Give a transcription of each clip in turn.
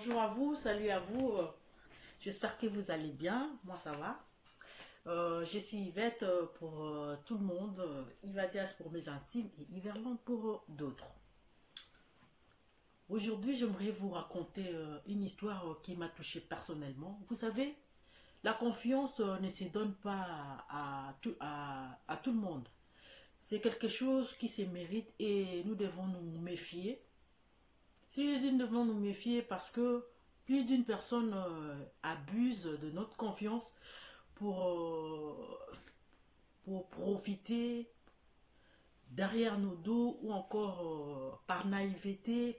Bonjour à vous, salut à vous. J'espère que vous allez bien. Moi, ça va. Je suis Yvette pour tout le monde, Yvadias pour mes intimes et Yverland pour d'autres. Aujourd'hui, j'aimerais vous raconter une histoire qui m'a touchée personnellement. Vous savez, la confiance ne se donne pas à tout le monde. C'est quelque chose qui se mérite et nous devons nous méfier. Si je dis nous devons nous méfier parce que plus d'une personne abuse de notre confiance pour, pour profiter derrière nos dos ou encore par naïveté,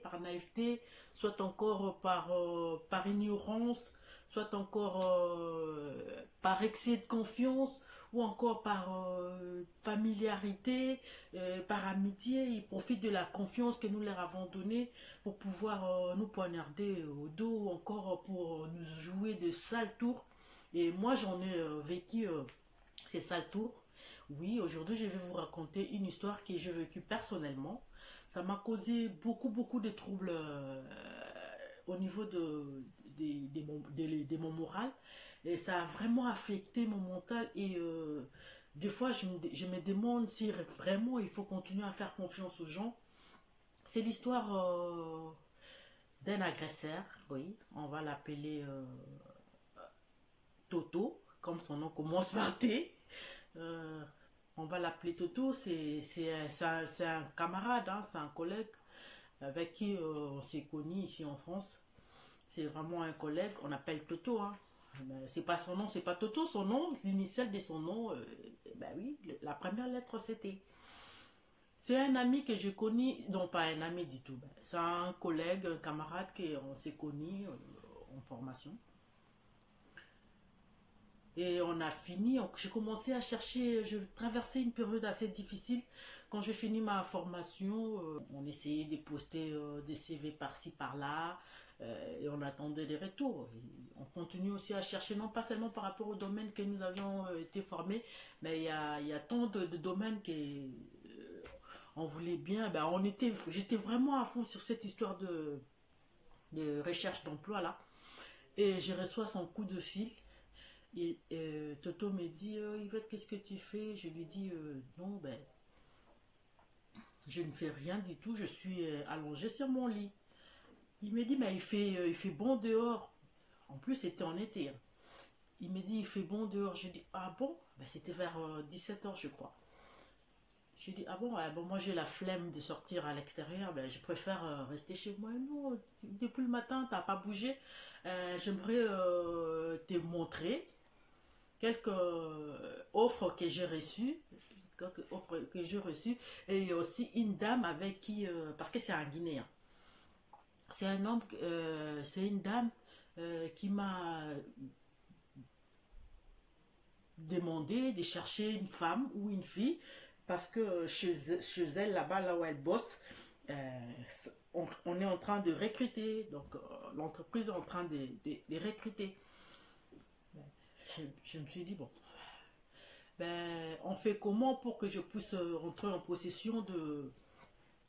soit encore par ignorance, soit encore par excès de confiance ou encore par familiarité, par amitié. Ils profitent de la confiance que nous leur avons donnée pour pouvoir nous poignarder au dos ou encore pour nous jouer de sales tours. Et moi j'en ai vécu ces sales tours. Oui, aujourd'hui, je vais vous raconter une histoire que j'ai vécue personnellement. Ça m'a causé beaucoup de troubles au niveau de mon moral. Et ça a vraiment affecté mon mental. Et des fois, je me demande si vraiment il faut continuer à faire confiance aux gens. C'est l'histoire d'un agresseur, oui. On va l'appeler Toto, comme son nom commence par T. Euh, on va l'appeler Toto, c'est un camarade, hein, c'est un collègue avec qui on s'est connus ici en France. C'est vraiment un collègue, on appelle Toto. Hein. C'est pas son nom, c'est pas Toto, son nom, l'initiale de son nom, ben oui, la première lettre c'était. C'est un ami que je connais, non pas un ami du tout, c'est un collègue, un camarade qu'on s'est connus en formation. Et on a fini, j'ai commencé à chercher, je traversais une période assez difficile. Quand j'ai fini ma formation, on essayait de poster des CV par-ci, par-là, et on attendait des retours. Et on continue aussi à chercher, non pas seulement par rapport au domaine que nous avions été formés, mais il y a tant de domaines qu'on voulait bien. Ben, j'étais vraiment à fond sur cette histoire de recherche d'emploi là. Et je reçois son coup de fil. Et Toto me dit, Yvette, qu'est-ce que tu fais? Je lui dis, non, ben, je ne fais rien du tout, je suis allongé sur mon lit. Il me dit, mais il fait bon dehors. En plus, c'était en été. Hein. Il me dit, il fait bon dehors. Je dis, ah bon? Ben, c'était vers 17h, je crois. Je dis, ah bon, bon moi j'ai la flemme de sortir à l'extérieur, ben, je préfère rester chez moi. Non, depuis le matin, tu n'as pas bougé. J'aimerais te montrer quelques offres que j'ai reçues, et il y a aussi une dame avec qui, parce que c'est un Guinéen, c'est un homme, c'est une dame qui m'a demandé de chercher une femme ou une fille, parce que chez elle, là-bas, là où elle bosse, on est en train de recruter, donc l'entreprise est en train de recruter. Je me suis dit, bon, ben, on fait comment pour que je puisse rentrer en possession de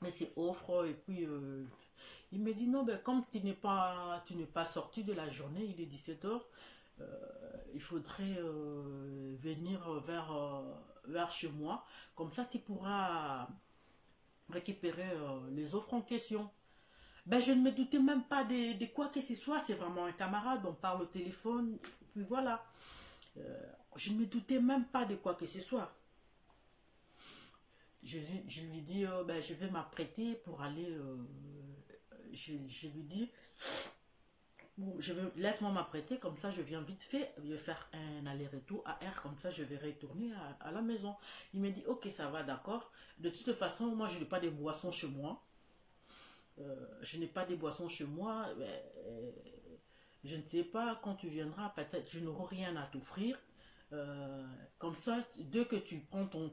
ces offres. Et puis il me dit non, ben, comme tu n'es pas sorti de la journée, il est 17h, il faudrait venir vers chez moi, comme ça tu pourras récupérer les offres en question. Ben, je ne me doutais même pas de quoi que ce soit, c'est vraiment un camarade, on parle au téléphone, puis voilà. Je ne me doutais même pas de quoi que ce soit. Je lui dis, ben, je vais m'apprêter pour aller. Je lui dis, bon, laisse-moi m'apprêter, comme ça je viens vite fait, je vais faire un aller-retour à R, comme ça je vais retourner à la maison. Il me dit, ok, ça va, d'accord. De toute façon, moi je n'ai pas de boissons chez moi. Je n'ai pas de boissons chez moi. Je ne sais pas, quand tu viendras, peut-être je n'aurai rien à t'offrir. Comme ça, dès que tu prends le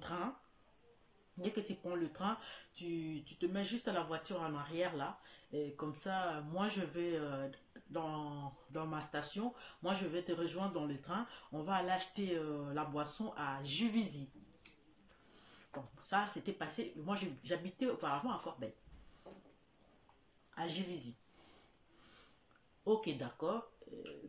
train, tu te mets juste à la voiture en arrière là. Et comme ça, moi je vais dans ma station, moi je vais te rejoindre dans le train. On va aller acheter la boisson à Juvisy. Bon, ça c'était passé. Moi j'habitais auparavant à Corbeil, à Juvisy. Ok, d'accord.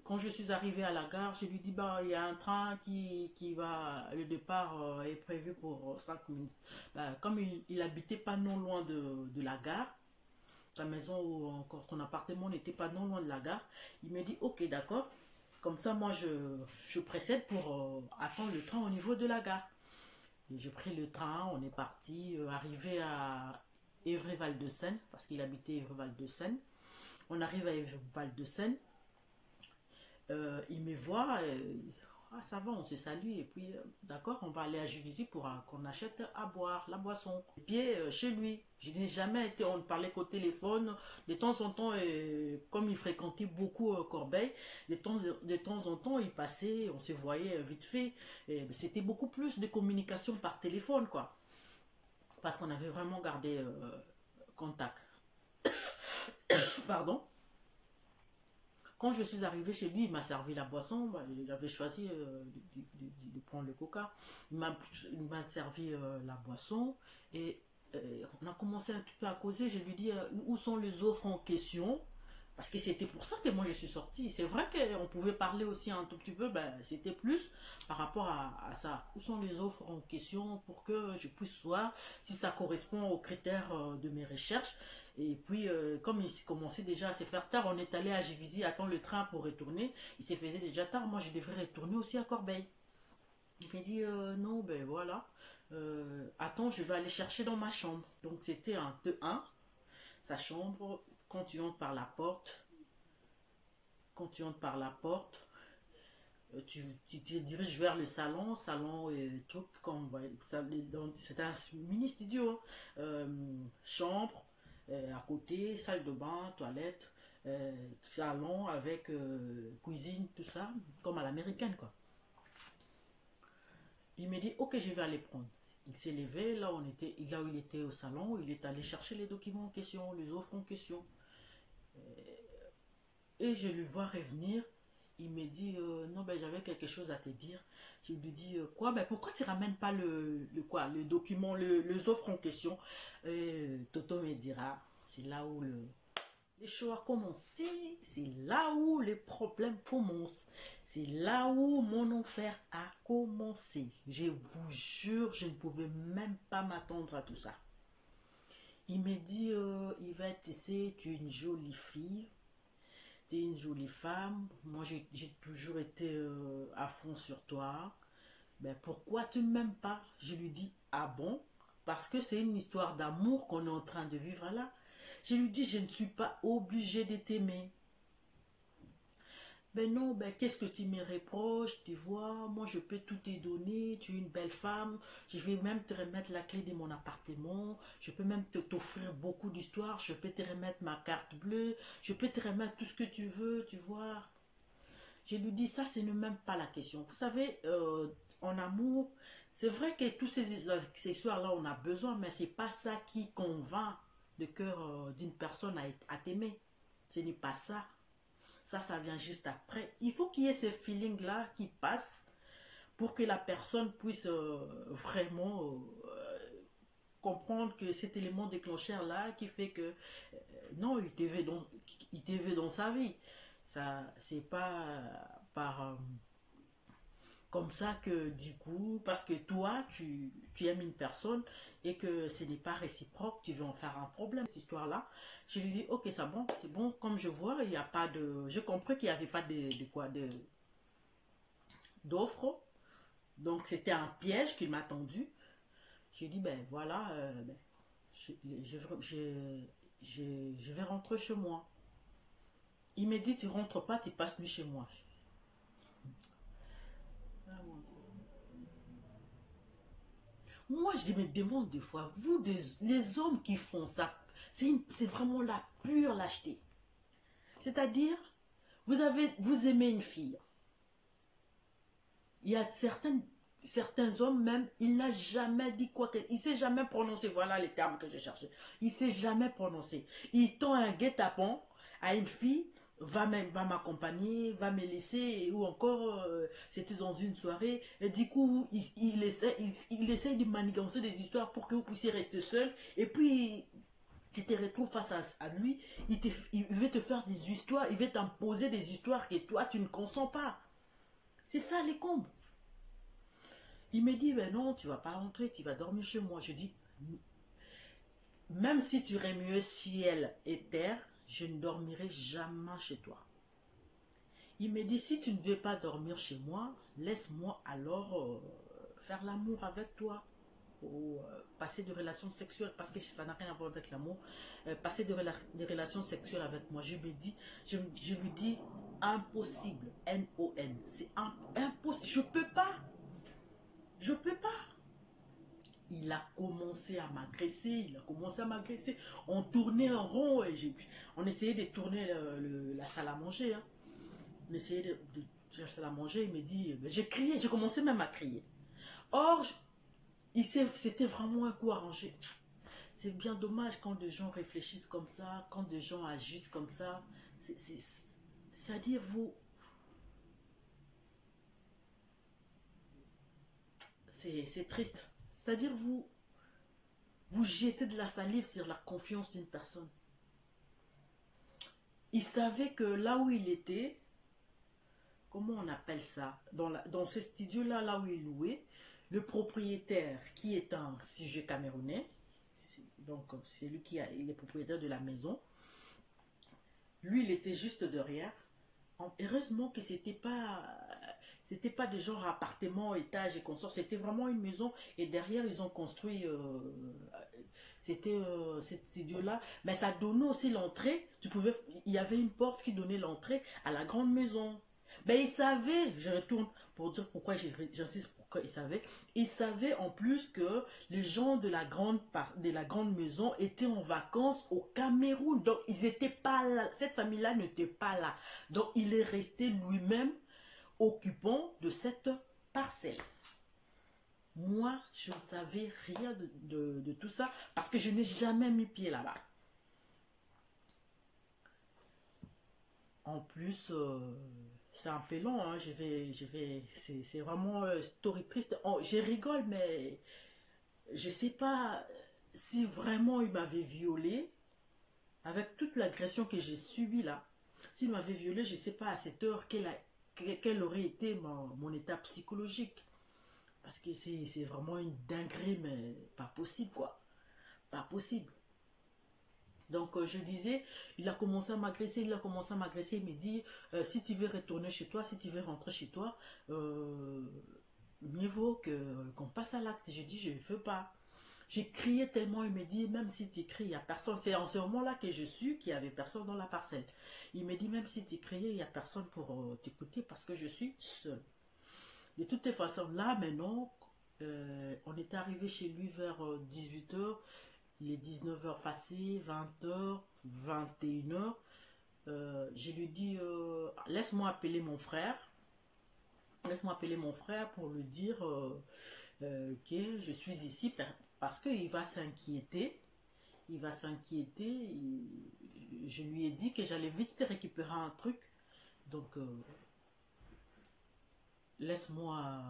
Quand je suis arrivée à la gare, je lui dis, bah, il y a un train qui va, le départ est prévu pour 5 minutes. Bah, comme il habitait pas non loin de la gare, sa maison ou encore son appartement n'était pas non loin de la gare, il me dit, ok, d'accord. Comme ça, moi, je précède pour attendre le train au niveau de la gare. Et j'ai pris le train, on est parti, arrivé à Évry-Val-de-Seine, parce qu'il habitait Évry-Val-de-Seine. On arrive à Évry-Val-de-Seine, il me voit, ah, ça va, on se salue, et puis, d'accord, on va aller à Juvisy pour qu'on achète à boire, la boisson. Et puis, chez lui, je n'ai jamais été, on ne parlait qu'au téléphone, de temps en temps, comme il fréquentait beaucoup Corbeil, de temps en temps, il passait, on se voyait vite fait, c'était beaucoup plus de communication par téléphone, quoi, parce qu'on avait vraiment gardé contact. Pardon. Quand je suis arrivé chez lui, il m'a servi la boisson. Bah, j'avais choisi de prendre le coca. Il m'a servi la boisson et on a commencé un petit peu à causer. Je lui dis où sont les offres en question. Parce que c'était pour ça que moi je suis sortie. C'est vrai qu'on pouvait parler aussi un tout petit peu, ben, c'était plus par rapport à ça. Où sont les offres en question pour que je puisse voir si ça correspond aux critères de mes recherches. Et puis, comme il commençait déjà à se faire tard, on est allé à Givisy attendre le train pour retourner. Il se faisait déjà tard, moi je devrais retourner aussi à Corbeil. Il m'a dit non, ben voilà. Attends, je vais aller chercher dans ma chambre. Donc c'était un T1, sa chambre. Quand tu entres par la porte, tu te diriges vers le salon et truc comme, c'est un mini studio, chambre, à côté, salle de bain, toilette, salon avec cuisine, tout ça, comme à l'américaine, quoi. Il m'a dit, ok, je vais aller prendre. Il s'est levé, là où il était au salon, il est allé chercher les documents en question, les offres en question. Et je lui vois revenir. Il me dit non, ben j'avais quelque chose à te dire. Je lui dis quoi, ben pourquoi tu ramènes pas le document, les offres en question. Toto me dira, c'est là où les choses a commencé, c'est là où les problèmes commencent, c'est là où mon enfer a commencé. Je vous jure, je ne pouvais même pas m'attendre à tout ça. Il me dit il va te laisser, tu es une jolie fille. Tu es une jolie femme, moi j'ai toujours été à fond sur toi, ben pourquoi tu ne m'aimes pas? Je lui dis, ah bon? Parce que c'est une histoire d'amour qu'on est en train de vivre là. Je lui dis, je ne suis pas obligée de t'aimer. Ben non, ben qu'est-ce que tu me reproches? Tu vois, moi je peux tout te donner, tu es une belle femme, je vais même te remettre la clé de mon appartement, je peux même t'offrir beaucoup d'histoires, je peux te remettre ma carte bleue, je peux te remettre tout ce que tu veux, tu vois. Je lui dis, ça, ce n'est même pas la question. Vous savez, en amour, c'est vrai que toutes ces histoires-là, on a besoin, mais c'est pas ça qui convainc le cœur d'une personne à t'aimer. Ce n'est pas ça. Ça vient juste après. Il faut qu'il y ait ce feeling-là qui passe pour que la personne puisse vraiment comprendre que cet élément déclencheur-là qui fait que non, il te veut dans sa vie. Ça, c'est pas par comme ça que du coup, parce que toi, tu aimes une personne et que ce n'est pas réciproque, tu veux en faire un problème, cette histoire-là. Je lui dis, ok, c'est bon, comme je vois, il n'y a pas de... Je comprends qu'il n'y avait pas d'offre, donc c'était un piège qui m'a tendu. J'ai dit, ben voilà, ben, je vais rentrer chez moi. Il me dit, tu rentres pas, tu passes nuit chez moi. Ah, mon Dieu. Moi, je me demande des fois, vous, les hommes qui font ça, c'est vraiment la pure lâcheté. C'est-à-dire, vous aimez une fille. Il y a certains hommes même, il n'a jamais dit quoi que... Il ne s'est jamais prononcé, voilà les termes que je cherchais. Il ne s'est jamais prononcé. Il tend un guet-apens à une fille, va m'accompagner, va me laisser, ou encore, c'était dans une soirée, et du coup, il essaie de manigancer des histoires pour que vous puissiez rester seul, et puis, Tu te retrouves face à lui, il veut te faire des histoires, il veut t'imposer des histoires que toi, tu ne consens pas. C'est ça les combes. Il me dit, ben non, tu vas pas rentrer, tu vas dormir chez moi. Je dis, même si tu remuais ciel et terre, je ne dormirai jamais chez toi. Il me dit, si tu ne veux pas dormir chez moi, laisse-moi alors faire l'amour avec toi. Ou passer de relations sexuelles, parce que ça n'a rien à voir avec l'amour, passer de relations sexuelles avec moi. Je me dis, je lui dis, impossible, N-O-N, c'est impossible, je peux pas, je peux pas. Il a commencé à m'agresser, on tournait en rond, et on essayait de tourner la salle à manger, hein. On essayait de la salle à manger, il me dit, j'ai crié, j'ai commencé même à crier. Or, c'était vraiment un coup arrangé. C'est bien dommage quand des gens réfléchissent comme ça, quand des gens agissent comme ça. C'est-à-dire, c'est triste. C'est-à-dire, vous jetez de la salive sur la confiance d'une personne. Il savait que là où il était, comment on appelle ça, dans ce studio-là, là où il louait, le propriétaire, qui est un sujet camerounais, donc c'est lui il est propriétaire de la maison, lui il était juste derrière. Heureusement que c'était pas des genres appartements, étages et consorts, c'était vraiment une maison, et derrière ils ont construit ce studio-là, mais ça donnait aussi l'entrée, il y avait une porte qui donnait l'entrée à la grande maison. Ben il savait, je retourne pour dire pourquoi j'insiste, pourquoi il savait en plus que les gens de la grande maison étaient en vacances au Cameroun, donc ils n'étaient pas là, cette famille-là n'était pas là, donc il est resté lui-même occupant de cette parcelle. Moi, je ne savais rien de tout ça parce que je n'ai jamais mis pied là-bas. En plus, c'est un peu long, hein. C'est vraiment story triste. Oh, je rigole, mais je ne sais pas si vraiment il m'avait violée, avec toute l'agression que j'ai subie là. S'il m'avait violée, je ne sais pas à cette heure quel aurait été mon état psychologique. Parce que c'est vraiment une dinguerie, mais pas possible, quoi. Pas possible. Donc, je disais, il a commencé à m'agresser, il me dit, si tu veux retourner chez toi, si tu veux rentrer chez toi, mieux vaut qu'on passe à l'acte. J'ai dit, je ne veux pas. J'ai crié tellement, il me dit, même si tu cries, il n'y a personne. C'est en ce moment-là que je suis qu'il n'y avait personne dans la parcelle. Il me dit, même si tu criais, il n'y a personne pour t'écouter parce que je suis seule. De toutes les façons, là, maintenant, on est arrivé chez lui vers 18h. Il est 19h passé, 20h, 21h. Je lui dis, laisse-moi appeler mon frère. Laisse-moi appeler mon frère pour lui dire que je suis ici parce qu'il va s'inquiéter. Il va s'inquiéter. Je lui ai dit que j'allais vite récupérer un truc. Donc, laisse-moi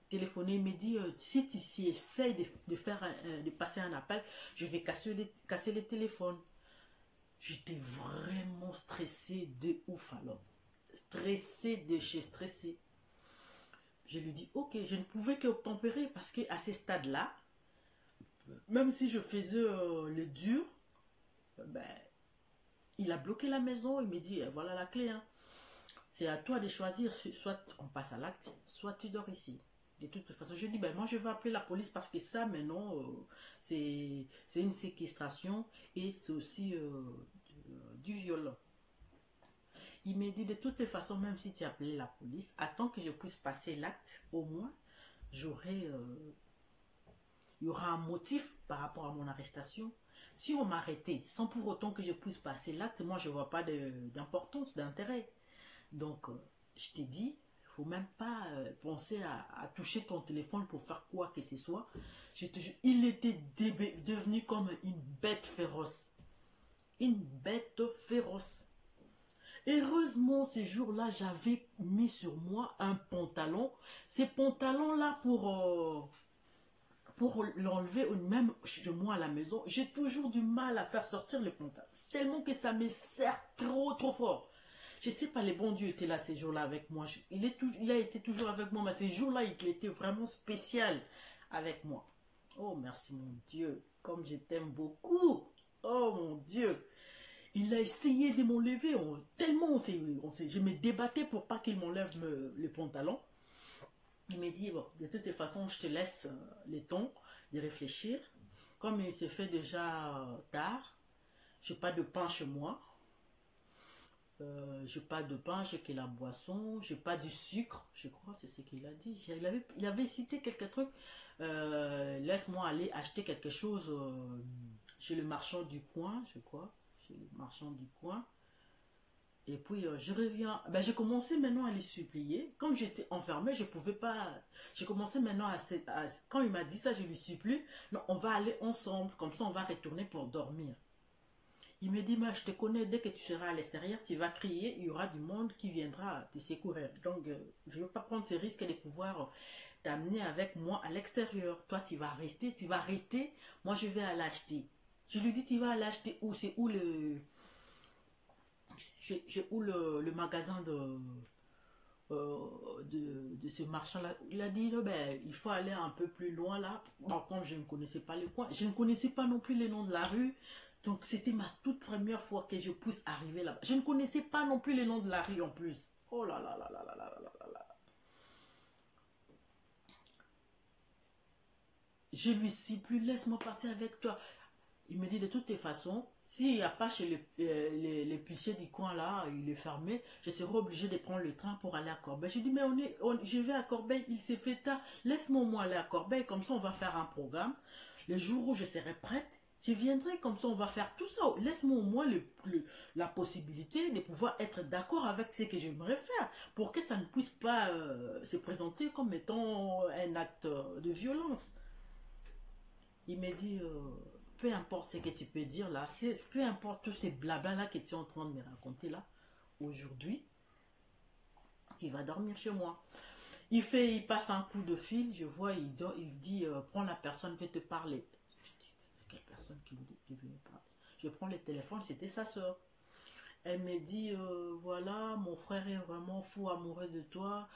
téléphoner. Il me dit, si tu essayes de passer un appel, je vais casser les téléphones. J'étais vraiment stressée de ouf alors. Stressée de chez stressée. Je lui dis, ok, je ne pouvais que tempérer parce qu'à ce stade-là, même si je faisais le dur, ben, il a bloqué la maison. Il me dit, voilà la clé, hein. C'est à toi de choisir, soit on passe à l'acte, soit tu dors ici. De toute façon, je dis, ben moi je vais appeler la police parce que ça maintenant, c'est une séquestration et c'est aussi du viol. Il m'a dit, de toutes les façons, même si tu appelais la police, attends que je puisse passer l'acte, au moins, il y aura un motif par rapport à mon arrestation. Si on m'arrêtait sans pour autant que je puisse passer l'acte, moi je ne vois pas d'importance, d'intérêt. Donc, je t'ai dit, il ne faut même pas penser à toucher ton téléphone pour faire quoi que ce soit. Il était devenu comme une bête féroce. Une bête féroce. Heureusement, ces jours-là, j'avais mis sur moi un pantalon. Ces pantalons-là pour l'enlever même chez moi à la maison, j'ai toujours du mal à faire sortir le pantalon. Tellement que ça me serre trop fort. Je sais pas, les bons dieux étaient là ces jours-là avec moi. Il a été toujours avec moi, mais ces jours-là, il était vraiment spécial avec moi. Oh, merci mon Dieu, comme je t'aime beaucoup. Oh mon Dieu. Il a essayé de m'enlever. Tellement je me débattais pour pas qu'il m'enlève le pantalon. Il m'a dit, bon, de toute façon, je te laisse le temps de réfléchir. Comme il s'est fait déjà tard, je n'ai pas de pain chez moi. Je n'ai pas de pain, j'ai que la boisson. Je n'ai pas du sucre, je crois, c'est ce qu'il a dit. Il avait cité quelques trucs. Laisse-moi aller acheter quelque chose chez le marchand du coin, je crois. Chez le marchand du coin. Et puis, je reviens. Ben, j'ai commencé maintenant à les supplier. Comme j'étais enfermée, je ne pouvais pas. J'ai commencé maintenant quand il m'a dit ça, je lui supplie. Non, on va aller ensemble. Comme ça, on va retourner pour dormir. Il me dit, mais je te connais, dès que tu seras à l'extérieur, tu vas crier, il y aura du monde qui viendra te secourir. Donc, je ne veux pas prendre ce risque de pouvoir t'amener avec moi à l'extérieur. Toi, tu vas rester. Moi, je vais aller acheter. Je lui dis, tu vas aller acheter où? C'est où le magasin de ce marchand-là? Il a dit, ben, il faut aller un peu plus loin là. Par contre, je ne connaissais pas le coin. Je ne connaissais pas non plus les noms de la rue. Donc, c'était ma toute première fois que je puisse arriver là-bas. Je ne connaissais pas non plus les noms de la rue en plus. Oh là là là là là là là là là. Je lui supplie, laisse-moi partir avec toi. Il me dit de toutes les façons, s'il n'y a pas chez l'épicier du coin là, il est fermé, je serai obligé de prendre le train pour aller à Corbeil. Je dis, mais je vais à Corbeil, il s'est fait tard, laisse-moi au moins aller à Corbeil, comme ça on va faire un programme. Le jour où je serai prête, je viendrai, comme ça on va faire tout ça. Laisse-moi au moins la possibilité de pouvoir être d'accord avec ce que j'aimerais faire, pour que ça ne puisse pas se présenter comme étant un acte de violence. Il me dit, peu importe ce que tu peux dire là, peu importe tous ces blabla là que tu es en train de me raconter là, aujourd'hui, tu vas dormir chez moi. Il passe un coup de fil, je vois, il dit, prends la personne, je vais te parler. Je dis, c'est quelle personne qui veut me parler? Je prends le téléphone, c'était sa soeur. Elle me dit, voilà, mon frère est vraiment fou amoureux de toi.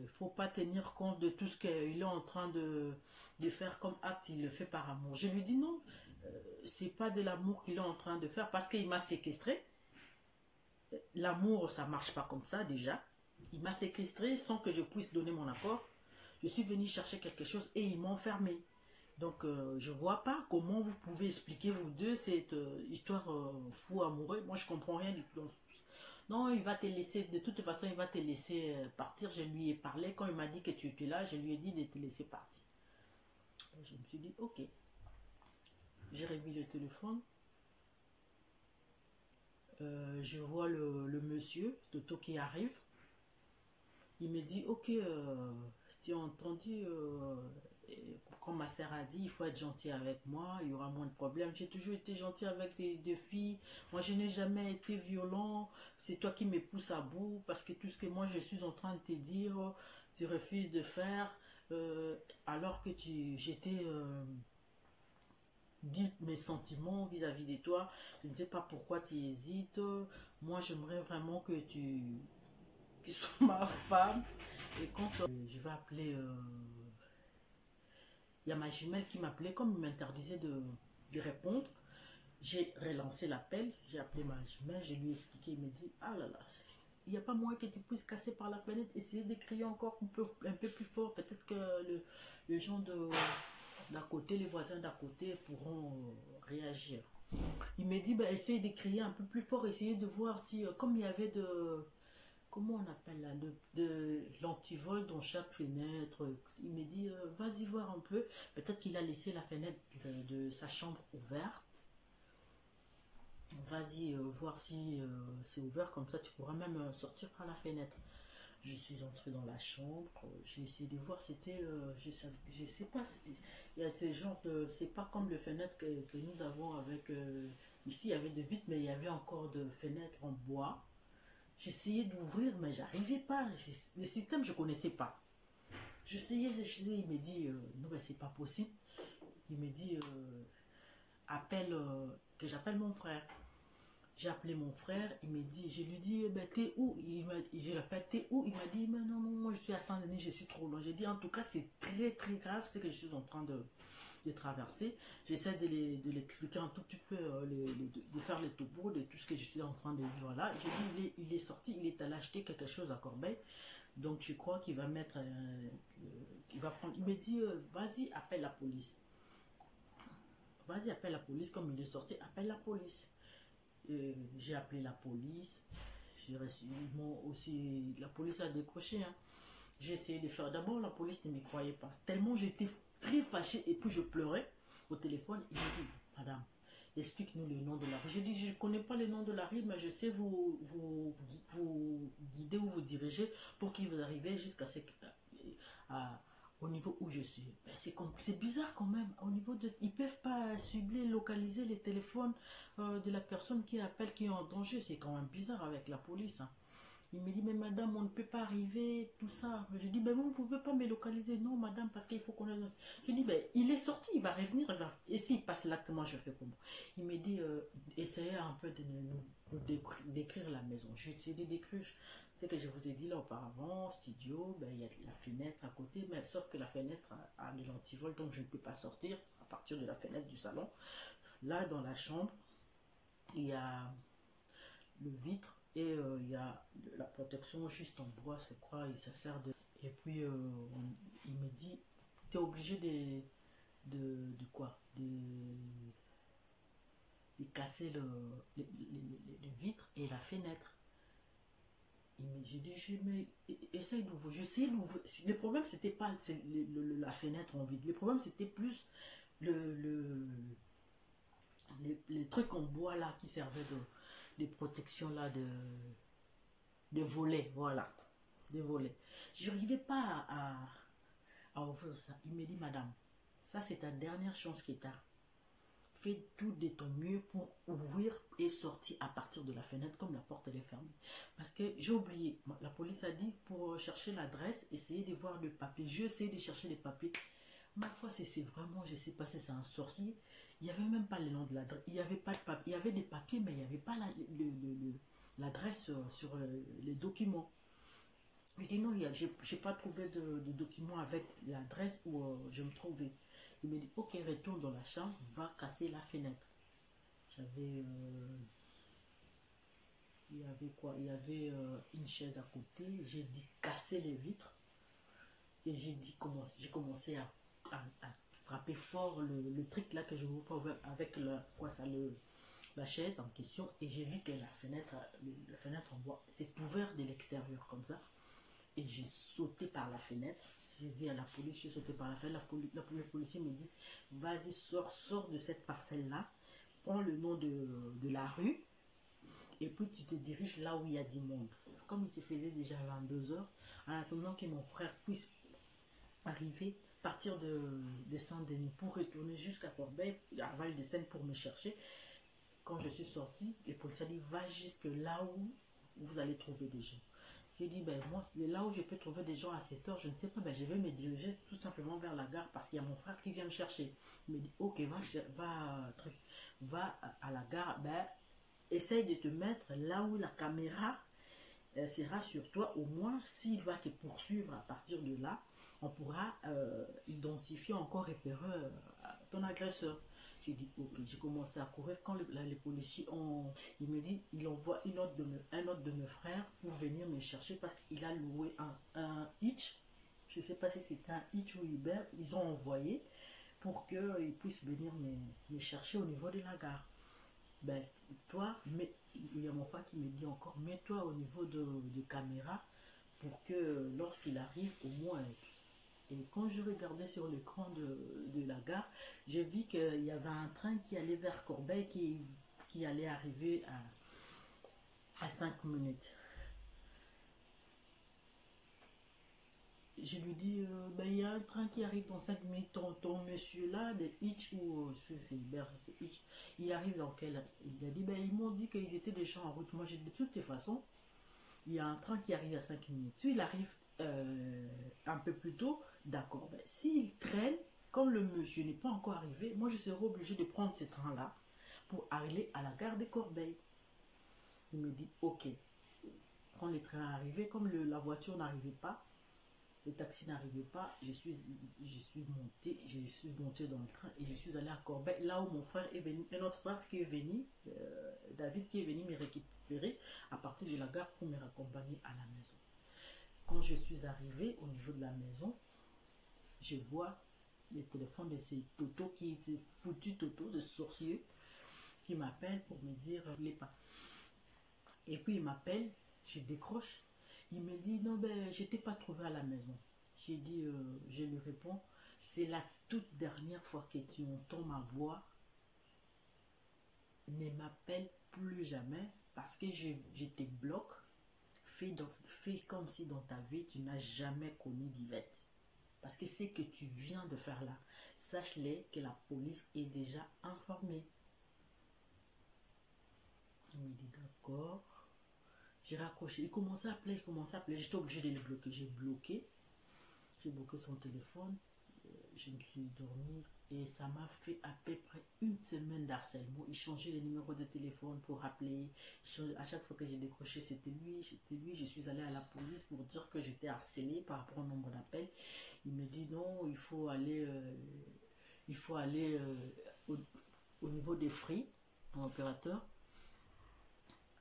Faut pas tenir compte de tout ce qu'il est en train de faire comme acte, il le fait par amour. Je lui dis non, c'est pas de l'amour qu'il est en train de faire parce qu'il m'a séquestré. L'amour, ça marche pas comme ça déjà. Il m'a séquestré sans que je puisse donner mon accord. Je suis venu chercher quelque chose et il m'a enfermé. Donc, je vois pas comment vous pouvez expliquer, vous deux, cette histoire fou amoureux. Moi, je comprends rien du tout. Non, il va te laisser, de toute façon, il va te laisser partir. Je lui ai parlé, quand il m'a dit que tu étais là, je lui ai dit de te laisser partir. Et je me suis dit, ok. J'ai remis le téléphone. Je vois le monsieur, Toto, qui arrive. Il me dit, ok, tu as entendu, comme ma sœur a dit, il faut être gentil avec moi, il y aura moins de problèmes. J'ai toujours été gentil avec des filles. Moi, je n'ai jamais été violent. C'est toi qui me pousses à bout parce que tout ce que moi, je suis en train de te dire, tu refuses de faire alors que j'étais... dit mes sentiments vis-à-vis de toi. Je ne sais pas pourquoi tu hésites. Moi, j'aimerais vraiment que tu sois ma femme. Et quand je vais appeler... il y a ma jumelle qui m'appelait. Comme il m'interdisait de répondre, j'ai relancé l'appel. J'ai appelé ma jumelle. Je lui ai expliqué. Il me dit, ah là là, il n'y a pas moyen que tu puisses casser par la fenêtre, essayer de crier encore un peu plus fort. Peut-être que le gens d'à côté, les voisins d'à côté pourront réagir. Il m'a dit, bah, essaye de crier un peu plus fort, essayer de voir si, comme il y avait comment on appelle là, de l'antivol dans chaque fenêtre. Il me dit, vas-y voir un peu. Peut-être qu'il a laissé la fenêtre de sa chambre ouverte. Vas-y voir si c'est ouvert, comme ça tu pourras même sortir par la fenêtre. Je suis entrée dans la chambre, j'ai essayé de voir, c'était, je sais pas, il y a ces genres de, c'est pas comme les fenêtres que nous avons avec, ici il y avait de vitres, mais il y avait encore de fenêtres en bois. J'essayais d'ouvrir, mais j'arrivais pas, le système je connaissais pas. J'essayais, il me dit, non, ben, c'est pas possible. Il me dit, appelle, que j'appelle mon frère. J'ai appelé mon frère, il me dit, je lui dis, ben, t'es où? Je l'appelle, t'es où? Il m'a dit, mais non, non, moi je suis à Saint-Denis, je suis trop loin. J'ai dit, en tout cas, c'est très très grave ce que je suis en train de traverser. J'essaie de l'expliquer un tout petit peu, de faire les topo de tout ce que je suis en train de vivre là. J'ai dit, il est sorti, il est allé acheter quelque chose à Corbeil. Donc je crois qu'il va mettre, il va prendre, il me dit, vas-y, appelle la police. Vas-y, appelle la police, comme il est sorti, appelle la police. J'ai appelé la police, j'ai reçu, aussi, la police a décroché, hein. J'ai essayé de faire, d'abord la police ne me croyait pas, tellement j'étais très fâché et puis je pleurais au téléphone. Il m'a dit, madame, explique-nous le nom de la rue. J'ai dit, je ne connais pas le nom de la rue, mais je sais vous guider ou vous diriger pour qu'il vous arriviez jusqu'à ce au niveau où je suis. Ben, c'est bizarre quand même. Au niveau de, ils ne peuvent pas cibler, localiser les téléphones de la personne qui appelle, qui est en danger. C'est quand même bizarre avec la police, hein. Il me dit, mais madame, on ne peut pas arriver, tout ça. Je dis, mais vous ne pouvez pas me localiser. Non, madame, parce qu'il faut qu'on ait... Je dis, ben, il est sorti, il va revenir. Et s'il passe l'acte, moi, je fais comment? Il me dit, essayez un peu de nous décrire la maison. J'ai essayé de décrire ce que je vous ai dit là auparavant, studio, ben, il y a la fenêtre à côté, mais sauf que la fenêtre a de l'antivol, donc je ne peux pas sortir à partir de la fenêtre du salon. Là, dans la chambre, il y a le vitre et il y a la protection juste en bois, c'est quoi, et ça sert de... Et puis, il me dit, tu es obligé de quoi de casser le vitre et la fenêtre. J'ai dit, mais essaye d'ouvrir. J'essaie d'ouvrir. Le problème, c'était pas la fenêtre en vide. Le problème, c'était plus les trucs en bois là qui servaient de protection là de volets. Voilà. Des volets. Je n'arrivais pas à ouvrir ça. Il me dit, madame, ça c'est ta dernière chance qui t'a. Fais tout de ton mieux pour ouvrir et sortir à partir de la fenêtre comme la porte elle est fermée. Parce que j'ai oublié, la police a dit pour chercher l'adresse, essayez de voir le papier. J'ai essayé de chercher les papiers. Ma foi, c'est vraiment, je ne sais pas si c'est un sorcier. Il n'y avait même pas le nom de l'adresse. Il n'y avait pas de papier. Il y avait des papiers, mais il n'y avait pas l'adresse sur les documents. Il dit non, je n'ai pas trouvé de document avec l'adresse où je me trouvais. Il me dit, ok, retourne dans la chambre, va casser la fenêtre. J'avais... il y avait quoi? Il y avait une chaise à côté. J'ai dit casser les vitres. Et j'ai commencé à frapper fort le truc là que je ne veux pas ouvrir avec la chaise en question. Et j'ai vu que la fenêtre en bois s'est ouverte de l'extérieur comme ça. Et j'ai sauté par la fenêtre. J'ai dit à la police, j'ai sauté par la fenêtre. Le policier me dit, vas-y, sors de cette parcelle-là, prends le nom de la rue, et puis tu te diriges là où il y a du monde. Comme il se faisait déjà 22 heures, en attendant que mon frère puisse arriver, partir de Saint-Denis pour retourner jusqu'à Corbeil, à Val-de-Seine pour me chercher. Quand je suis sorti, le policier a dit, va jusque là où vous allez trouver des gens. J'ai dit, ben moi, là où je peux trouver des gens à cette heure, je ne sais pas, ben je vais me diriger tout simplement vers la gare parce qu'il y a mon frère qui vient me chercher. Il me dit, ok, va à la gare, ben essaye de te mettre là où la caméra sera sur toi. Au moins, s'il va te poursuivre à partir de là, on pourra identifier, encore repérer ton agresseur. J'ai dit, ok, j'ai commencé à courir. Quand les policiers il me dit, il envoie un autre de mes frères pour venir me chercher parce qu'il a loué un hitch. Je ne sais pas si c'était un hitch ou Uber. Ils ont envoyé pour qu'ils puissent venir me chercher au niveau de la gare. Ben, toi, il y a mon frère qui me dit encore, mets-toi au niveau de caméra pour que lorsqu'il arrive, au moins... Et quand je regardais sur l'écran de la gare, j'ai vu qu'il y avait un train qui allait vers Corbeil qui allait arriver à 5 minutes. Je lui dis, ben, il y a un train qui arrive dans 5 minutes, ton monsieur là, de Hitch, ou c'est Hitch, il arrive dans quelle... Il a dit, ben, ils m'ont dit qu'ils étaient déjà en route. Moi, j'ai dit, de toutes les façons, il y a un train qui arrive à 5 minutes. Si il arrive un peu plus tôt, d'accord. Ben, s'il traîne, comme le monsieur n'est pas encore arrivé, moi je serai obligée de prendre ce train-là pour aller à la gare de Corbeil. Il me dit, ok. Quand le train arrivait, comme la voiture n'arrivait pas, le taxi n'arrivait pas, je suis montée dans le train et je suis allée à Corbeil, là où mon frère est venu, un autre frère qui est venu, David, qui est venu me récupérer à partir de la gare pour me raccompagner à la maison. Quand je suis arrivée au niveau de la maison, je vois le téléphone de ces totos qui étaient foutus totos, de sorciers, qui m'appellent pour me dire, je ne voulais pas. Et puis il m'appelle, je décroche. Il me dit, non, ben, je ne t'ai pas trouvé à la maison. J'ai dit, je lui réponds, c'est la toute dernière fois que tu entends ma voix. Ne m'appelle plus jamais parce que je te bloque. Fais comme si dans ta vie, tu n'as jamais connu d'Yvette. Parce que c'est que tu viens de faire là. Sache-le que la police est déjà informée. Il me dit, d'accord. J'ai raccroché, il commençait à appeler, j'étais obligée de le bloquer. J'ai bloqué son téléphone, je me suis dormie et ça m'a fait à peu près une semaine d'harcèlement. Il changeait les numéros de téléphone pour appeler, à chaque fois que j'ai décroché c'était lui, je suis allée à la police pour dire que j'étais harcelée par rapport au nombre d'appels. Il me dit non, il faut aller au niveau des frais, mon opérateur,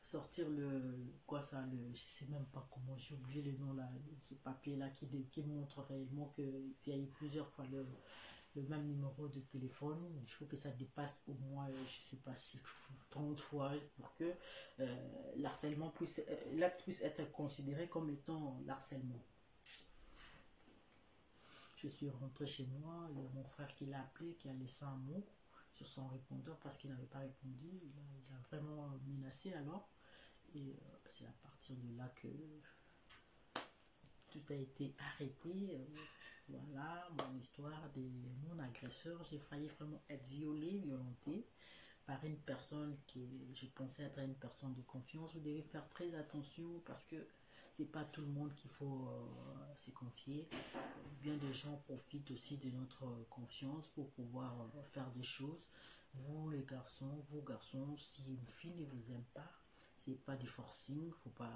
sortir je sais même pas comment, j'ai oublié le nom là, ce papier là qui montre réellement qu'il y a eu plusieurs fois le même numéro de téléphone. Il faut que ça dépasse au moins, je sais pas si 30 fois pour que l'harcèlement l'acte puisse être considéré comme étant l'harcèlement. Je suis rentrée chez moi, il y a mon frère qui l'a appelé, qui a laissé un mot sur son répondeur parce qu'il n'avait pas répondu. Il a vraiment menacé alors. Et c'est à partir de là que tout a été arrêté. Voilà mon histoire de mon agresseur. J'ai failli vraiment être violentée par une personne qui, je pensais être une personne de confiance. Vous devez faire très attention parce que c'est pas tout le monde qu'il faut se confier. Bien des gens profitent aussi de notre confiance pour pouvoir faire des choses. Vous garçons, si une fille ne vous aime pas, c'est pas du forcing, faut pas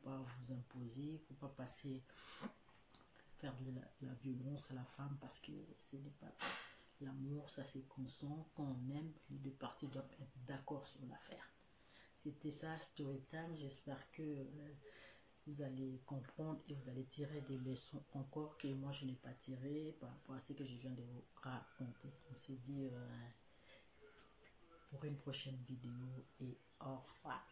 vous imposer, faut pas faire de la violence à la femme parce que ce n'est pas l'amour, ça c'est consent, quand on aime, les deux parties doivent être d'accord sur l'affaire. C'était ça, Story Time, j'espère que vous allez comprendre et vous allez tirer des leçons encore que moi je n'ai pas tiré par rapport à ce que je viens de vous raconter. On s'est dit pour une prochaine vidéo et au revoir.